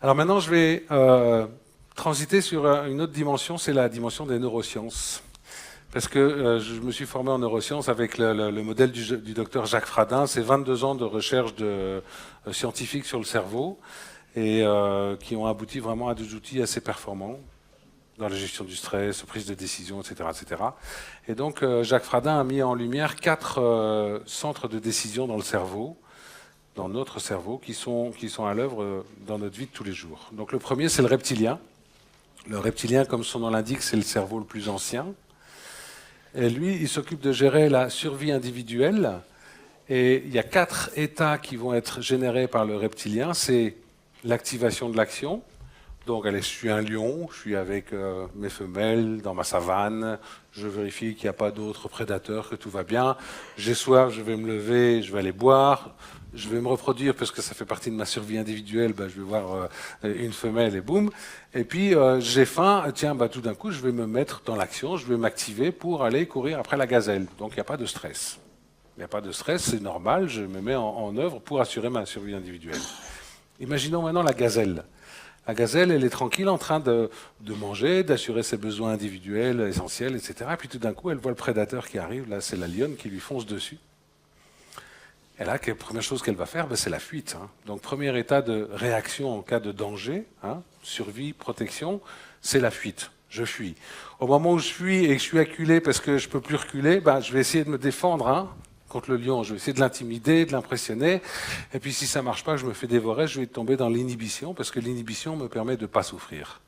Alors maintenant, je vais transiter sur une autre dimension, c'est la dimension des neurosciences. Parce que je me suis formé en neurosciences avec le modèle du docteur Jacques Fradin. C'est 22 ans de recherche scientifique sur le cerveau et qui ont abouti vraiment à des outils assez performants dans la gestion du stress, prise de décision, etc., etc. Et donc Jacques Fradin a mis en lumière 4 centres de décision dans le cerveau, dans notre cerveau, qui sont à l'œuvre dans notre vie de tous les jours. Donc le premier, c'est le reptilien. Le reptilien, comme son nom l'indique, c'est le cerveau le plus ancien. Et lui, il s'occupe de gérer la survie individuelle. Et il y a 4 états qui vont être générés par le reptilien. C'est l'activation de l'action. Donc, allez, je suis un lion, je suis avec mes femelles dans ma savane, je vérifie qu'il n'y a pas d'autres prédateurs, que tout va bien. J'ai soif, je vais me lever, je vais aller boire. Je vais me reproduire parce que ça fait partie de ma survie individuelle, ben, je vais voir une femelle et boum. Et puis j'ai faim, tiens, ben, tout d'un coup je vais me mettre dans l'action, je vais m'activer pour aller courir après la gazelle. Donc il n'y a pas de stress. Il n'y a pas de stress, c'est normal, je me mets en œuvre pour assurer ma survie individuelle. Imaginons maintenant la gazelle. La gazelle, elle est tranquille en train de manger, d'assurer ses besoins individuels, essentiels, etc. Et puis tout d'un coup, elle voit le prédateur qui arrive, là c'est la lionne qui lui fonce dessus. Et là, la première chose qu'elle va faire, ben, c'est la fuite. Hein. Donc, premier état de réaction en cas de danger, hein, survie, protection, c'est la fuite. Je fuis. Au moment où je fuis et que je suis acculé parce que je ne peux plus reculer, ben, je vais essayer de me défendre hein, contre le lion. Je vais essayer de l'intimider, de l'impressionner. Et puis, si ça ne marche pas, je me fais dévorer, je vais tomber dans l'inhibition parce que l'inhibition me permet de ne pas souffrir.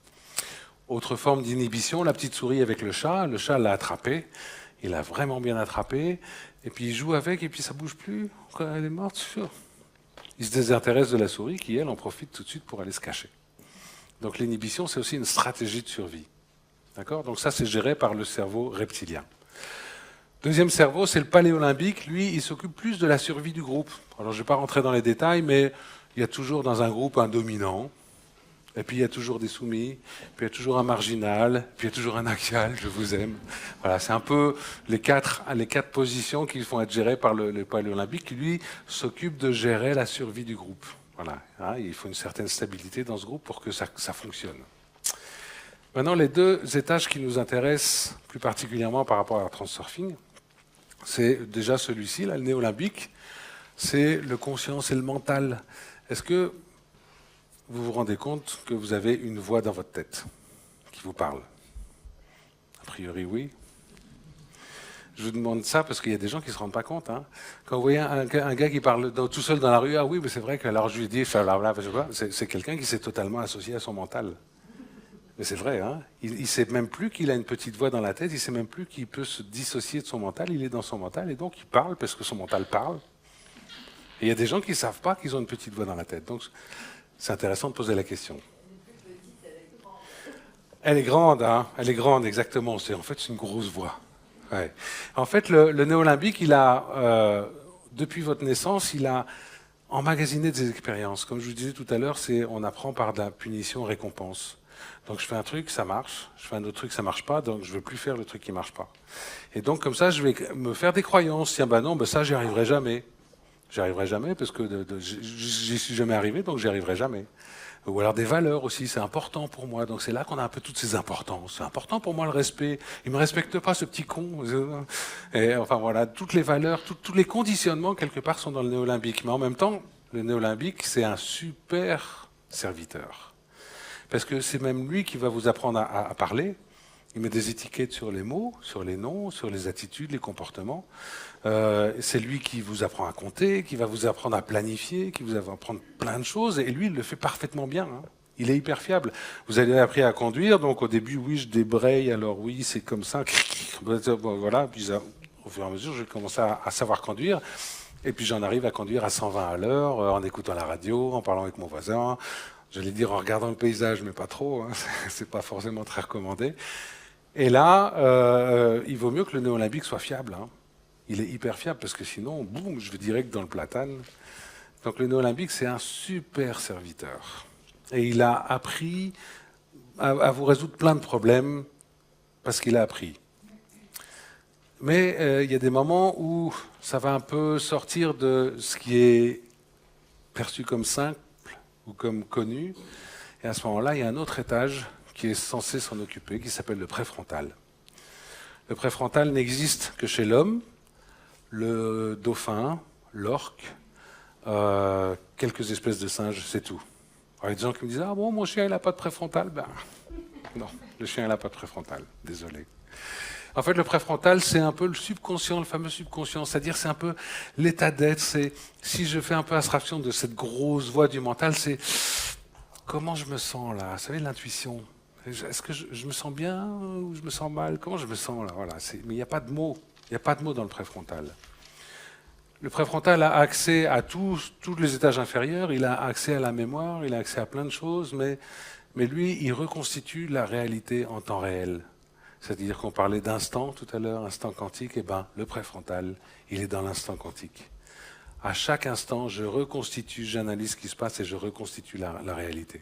Autre forme d'inhibition, la petite souris avec le chat. Le chat l'a attrapé. Il a vraiment bien attrapé. Et puis il joue avec, et puis ça bouge plus. Quand elle est morte, sûr. Il se désintéresse de la souris qui, elle, en profite tout de suite pour aller se cacher. Donc l'inhibition, c'est aussi une stratégie de survie. D'accord ? Donc ça, c'est géré par le cerveau reptilien. Deuxième cerveau, c'est le paléolimbique. Lui, il s'occupe plus de la survie du groupe. Alors je ne vais pas rentrer dans les détails, mais il y a toujours dans un groupe un dominant. Et puis il y a toujours des soumis, puis il y a toujours un marginal, puis il y a toujours un axial, je vous aime. Voilà, c'est un peu les quatre positions qui vont être gérées par le paléolympique, qui lui s'occupe de gérer la survie du groupe. Voilà, hein, il faut une certaine stabilité dans ce groupe pour que ça fonctionne. Maintenant, les 2 étages qui nous intéressent plus particulièrement par rapport à la transurfing, c'est déjà celui-ci, là, le néolimbique, c'est le conscient, c'est le mental. Est-ce que vous vous rendez compte que vous avez une voix dans votre tête qui vous parle? A priori, oui. Je vous demande ça parce qu'il y a des gens qui ne se rendent pas compte. Hein. Quand vous voyez un gars qui parle tout seul dans la rue, ah oui, mais c'est vrai que alors je lui dis, c'est quelqu'un qui s'est totalement associé à son mental. Mais c'est vrai, hein. Il ne sait même plus qu'il a une petite voix dans la tête, il ne sait même plus qu'il peut se dissocier de son mental, il est dans son mental et donc il parle parce que son mental parle. Et il y a des gens qui ne savent pas qu'ils ont une petite voix dans la tête. Donc, c'est intéressant de poser la question. Elle est grande, hein. Elle est grande, exactement. En fait, c'est une grosse voix. Ouais. En fait, le néolimbique, il a, depuis votre naissance, il a emmagasiné des expériences. Comme je vous disais tout à l'heure, on apprend par de la punition-récompense. Donc, je fais un truc, ça marche. Je fais un autre truc, ça marche pas. Donc, je veux plus faire le truc qui marche pas. Et donc, comme ça, je vais me faire des croyances. Tiens, ben non, ben ça, j'y arriverai jamais. J'y arriverai jamais parce que j'y suis jamais arrivé, donc j'y arriverai jamais. Ou alors des valeurs aussi, c'est important pour moi. Donc c'est là qu'on a un peu toutes ces importances. C'est important pour moi le respect. Il me respecte pas ce petit con. Et enfin voilà, toutes les valeurs, tous les conditionnements quelque part sont dans le néolimbique. Mais en même temps, le néolimbique, c'est un super serviteur. Parce que c'est même lui qui va vous apprendre à parler. Il met des étiquettes sur les mots, sur les noms, sur les attitudes, les comportements. C'est lui qui vous apprend à compter, qui va vous apprendre à planifier, qui vous va apprendre plein de choses. Et lui, il le fait parfaitement bien. Hein. Il est hyper fiable. Vous avez appris à conduire, donc au début, oui, je débraye, alors oui, c'est comme ça. Voilà, puis au fur et à mesure, je vais commencer à savoir conduire. Et puis j'en arrive à conduire à 120 à l'heure, en écoutant la radio, en parlant avec mon voisin. J'allais dire en regardant le paysage, mais pas trop. Hein. C'est pas forcément très recommandé. Et là, il vaut mieux que le néolimbique soit fiable. Hein. Il est hyper fiable parce que sinon, boum, je vais direct dans le platane. Donc le néolimbique, c'est un super serviteur. Et il a appris à vous résoudre plein de problèmes parce qu'il a appris. Mais il y a des moments où ça va un peu sortir de ce qui est perçu comme simple ou comme connu. Et à ce moment-là, il y a un autre étage qui est censé s'en occuper, qui s'appelle le préfrontal. Le préfrontal n'existe que chez l'homme, le dauphin, l'orque, quelques espèces de singes, c'est tout. Alors, il y a des gens qui me disent « Ah bon, mon chien, il n'a pas de préfrontal ?» Ben non, le chien, il n'a pas de préfrontal, désolé. En fait, le préfrontal, c'est un peu le subconscient, le fameux subconscient, c'est-à-dire c'est un peu l'état d'être. C'est, si je fais un peu abstraction de cette grosse voix du mental, c'est comment je me sens là. Vous savez, l'intuition. Est-ce que je me sens bien ou je me sens mal? Comment je me sens là? Voilà. Mais il n'y a pas de mots. Il n'y a pas de mots dans le préfrontal. Le préfrontal a accès à tous les étages inférieurs. Il a accès à la mémoire. Il a accès à plein de choses. Mais lui, il reconstitue la réalité en temps réel. C'est-à-dire qu'on parlait d'instant tout à l'heure, instant quantique, et ben le préfrontal, il est dans l'instant quantique. À chaque instant, je reconstitue, j'analyse ce qui se passe et je reconstitue la réalité.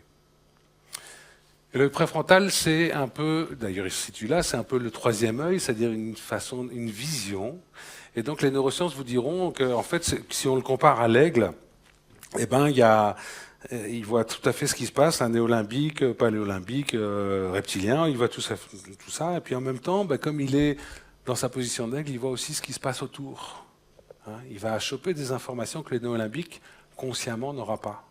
Et le préfrontal, c'est un peu, d'ailleurs il se situe là, c'est un peu le troisième œil, c'est-à-dire une vision. Et donc les neurosciences vous diront qu'en fait, si on le compare à l'aigle, eh ben il voit tout à fait ce qui se passe, un néolimbique, paléolimbique, reptilien, il voit tout ça, et puis en même temps, comme il est dans sa position d'aigle, il voit aussi ce qui se passe autour. Il va choper des informations que le néolimbique, consciemment, n'aura pas.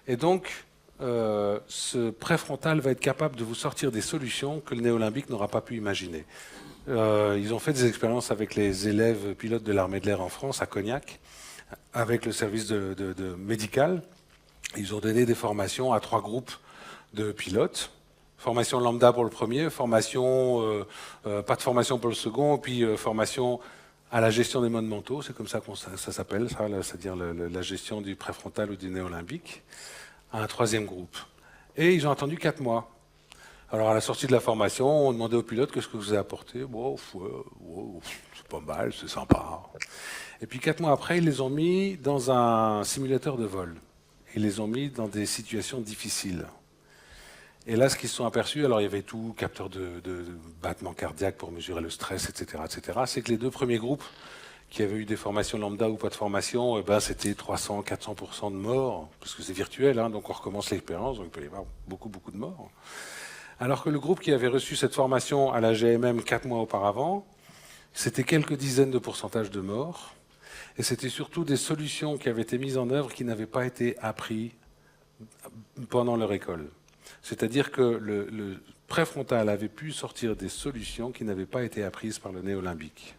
Et donc, ce préfrontal va être capable de vous sortir des solutions que le néolimbique n'aura pas pu imaginer. Ils ont fait des expériences avec les élèves pilotes de l'armée de l'air en France, à Cognac, avec le service de médical. Ils ont donné des formations à 3 groupes de pilotes. Formation lambda pour le premier, formation, pas de formation pour le second, puis formation à la gestion des modes mentaux, c'est comme ça que ça s'appelle, c'est-à-dire la gestion du préfrontal ou du néolimbique, à un 3e groupe. Et ils ont attendu 4 mois. Alors à la sortie de la formation, on demandait aux pilotes qu'est-ce que vous avez apporté. Bon, c'est pas mal, c'est sympa. Et puis 4 mois après, ils les ont mis dans un simulateur de vol. Ils les ont mis dans des situations difficiles. Et là, ce qu'ils se sont aperçus, alors il y avait tout, capteur de battement cardiaque pour mesurer le stress, etc., c'est que les 2 premiers groupes qui avaient eu des formations lambda ou pas de formation, c'était 300-400% de morts, parce que c'est virtuel, donc on recommence l'expérience, donc il peut y avoir beaucoup de morts. Alors que le groupe qui avait reçu cette formation à la GMM 4 mois auparavant, c'était quelques dizaines de pourcentages de morts, et c'était surtout des solutions qui avaient été mises en œuvre qui n'avaient pas été apprises pendant leur école. C'est-à-dire que le préfrontal avait pu sortir des solutions qui n'avaient pas été apprises par le néolimbique.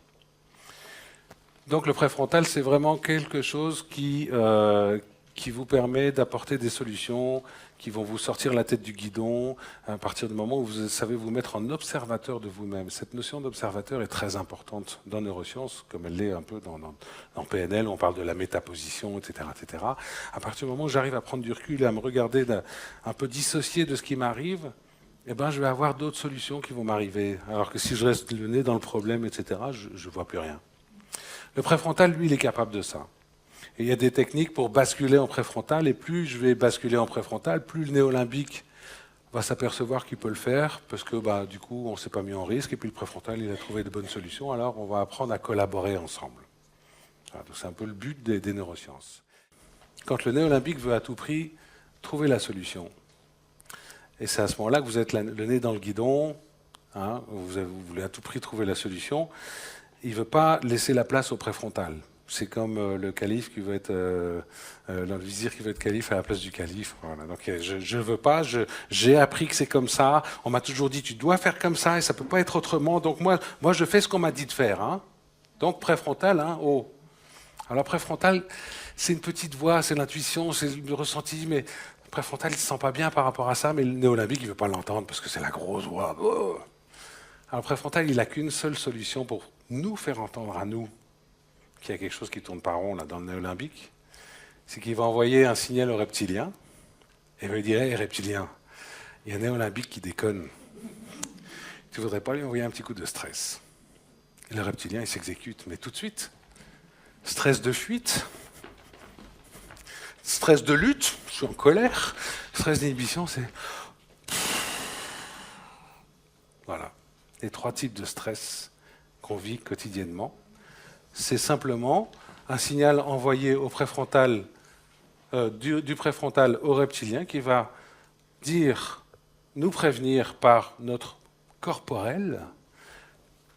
Donc le préfrontal, c'est vraiment quelque chose qui vous permet d'apporter des solutions qui vont vous sortir la tête du guidon à partir du moment où vous savez vous mettre en observateur de vous-même. Cette notion d'observateur est très importante dans neurosciences, comme elle l'est un peu dans PNL, on parle de la métaposition, etc., etc. À partir du moment où j'arrive à prendre du recul et à me regarder un peu dissocié de ce qui m'arrive, je vais avoir d'autres solutions qui vont m'arriver. Alors que si je reste le nez dans le problème, etc., je ne vois plus rien. Le préfrontal, lui, il est capable de ça. Et il y a des techniques pour basculer en préfrontal, et plus je vais basculer en préfrontal, plus le néolimbique va s'apercevoir qu'il peut le faire, parce que du coup, on ne s'est pas mis en risque, et puis le préfrontal, il a trouvé de bonnes solutions, alors on va apprendre à collaborer ensemble. Voilà, c'est un peu le but des neurosciences. Quand le néolimbique veut à tout prix trouver la solution, et c'est à ce moment-là que vous êtes le nez dans le guidon, vous voulez à tout prix trouver la solution, il ne veut pas laisser la place au préfrontal. C'est comme le calife qui veut être, le vizir qui veut être calife à la place du calife. Voilà. Donc je ne veux pas, j'ai appris que c'est comme ça, on m'a toujours dit tu dois faire comme ça et ça ne peut pas être autrement, donc moi je fais ce qu'on m'a dit de faire. Donc préfrontal, oh. Alors préfrontal, c'est une petite voix, c'est l'intuition, c'est le ressenti, mais le préfrontal il ne se sent pas bien par rapport à ça, mais le néolimbique il ne veut pas l'entendre parce que c'est la grosse voix. Oh. Alors le préfrontal il n'a qu'une seule solution pour nous faire entendre à nous qu'il y a quelque chose qui tourne pas rond là, dans le néolimbique, c'est qu'il va envoyer un signal au reptilien et il va lui dire « Hey reptilien, il y a un néolimbique qui déconne. Tu voudrais pas lui envoyer un petit coup de stress ?» Et le reptilien, il s'exécute, mais tout de suite. Stress de fuite, stress de lutte, je suis en colère, stress d'inhibition, c'est... Voilà, les 3 types de stress qu'on vit quotidiennement. C'est simplement un signal envoyé au préfrontal, du préfrontal au reptilien qui va nous prévenir par notre corporel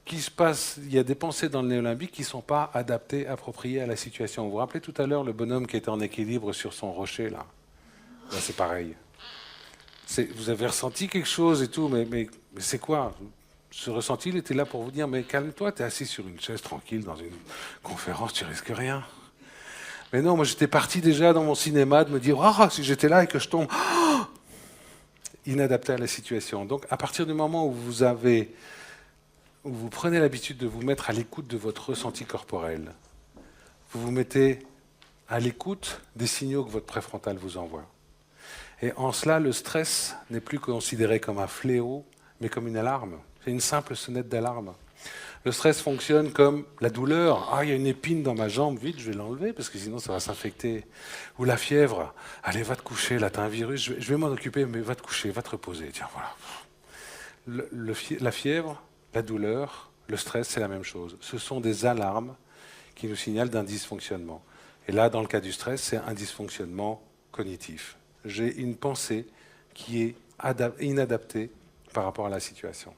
qu'il se passe, il y a des pensées dans le néolimbique qui ne sont pas adaptées, appropriées à la situation. Vous vous rappelez tout à l'heure le bonhomme qui était en équilibre sur son rocher, là? Ben, c'est pareil. Vous avez ressenti quelque chose et tout, mais c'est quoi? Ce ressenti, il était là pour vous dire, mais calme-toi, tu es assis sur une chaise tranquille dans une conférence, tu risques rien. Mais non, moi j'étais parti déjà dans mon cinéma de me dire, ah, si j'étais là et que je tombe, inadapté à la situation. Donc à partir du moment où vous prenez l'habitude de vous mettre à l'écoute de votre ressenti corporel, vous vous mettez à l'écoute des signaux que votre préfrontal vous envoie. Et en cela, le stress n'est plus considéré comme un fléau, mais comme une alarme. C'est une simple sonnette d'alarme. Le stress fonctionne comme la douleur. Ah, il y a une épine dans ma jambe, vite, je vais l'enlever parce que sinon ça va s'infecter. Ou la fièvre. Allez, va te coucher, là, t'as un virus, je vais m'en occuper, mais va te coucher, va te reposer. Tiens, voilà. La fièvre, la douleur, le stress, c'est la même chose. Ce sont des alarmes qui nous signalent d'un dysfonctionnement. Et là, dans le cas du stress, c'est un dysfonctionnement cognitif. J'ai une pensée qui est inadaptée par rapport à la situation.